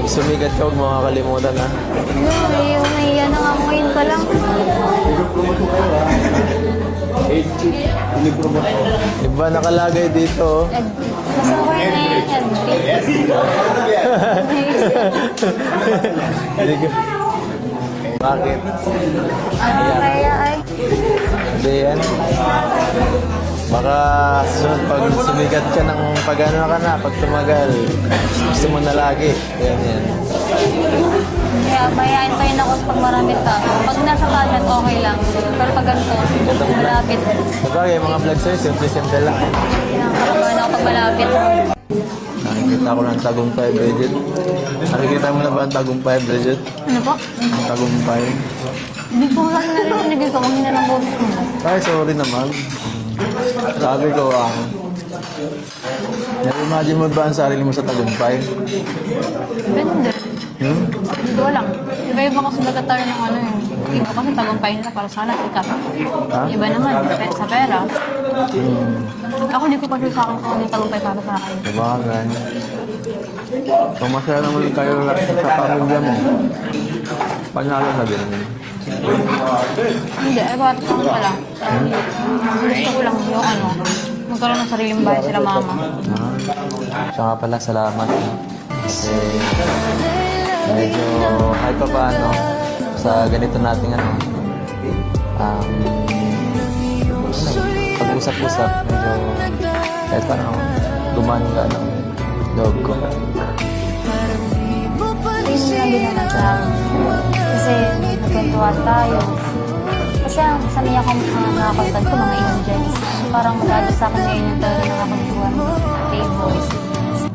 sumigat ka, huwag mo makakalimutan ha. May ano nga ngayon pa lang. Iba nakalagay dito. Basta ko yun na yung Hindi ko. Bakit? Ano kaya ay? Hindi yan. Baka sunod pag sumigat ka ng pag ano ka na, pag tumagal, gusto mo na lagi. Yan. Kaya mayayain pa yun ako pag marami tao. Pag nasa budget, okay lang. Pero pag ganito, malapit. Sabagay, mga vlog sa'yo, simple-simple lang. Nakakabahan ako pag malapit. Nakikita ko ng tagumpay, Bridget. Nakikita mo na ba ang tagumpay, Bridget? Ano po? Ang tagumpay. Hindi ko lang narinig ko. Huwag na ng boses mo. Ay, sorry naman. Sabi ko, na-imagine mo ba ang sarili mo sa tagumpay? Depende. Hindi ko lang. Iba-iba kasi nagkatayo ng ano yun. Iba kasi tagumpay nila para sana sikat. Iba naman, sa pera. Ako hindi ko pa sure sa akin kung ano yung tagumpay para sa akin. Sabagay. Kung masaya naman kayo sa pamilya mo, panalo na din. Hindi, bakit ako pa lang. Gusto ko lang yung ano, magkaroon ng sariling bahay sila mama. Siya nga pala, salamat. Kasi medyo kahit pa paano sa ganito nating ano, pag-usap-usap, medyo kahit paano gumanda ng loob ko. Yun lang din naman sa akin. Kasi nagkwentuhan tayo. Kasi ang sa niya kong nakakontan ko, mga angels. Parang mag-add sa akin ngayon yung talaga nakakontuhan kay voice.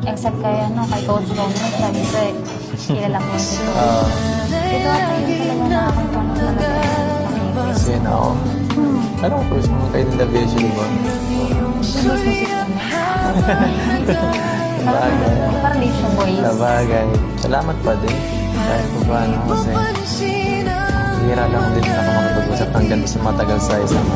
Except kay, kay Coach Gomez, sabi ko kilala ko yung dito. Dito ata yung talaga nakakontuhan ko talaga ng voice. Kasi na ako. Ano ko, first mo kayo ng The Vision, di ba? Yung voice music naman. Parang late siya voice. Sabagay. Salamat pa din. Kahit pa paano kasi hira lang din ako makapag-usap hanggang sa matagal sa isang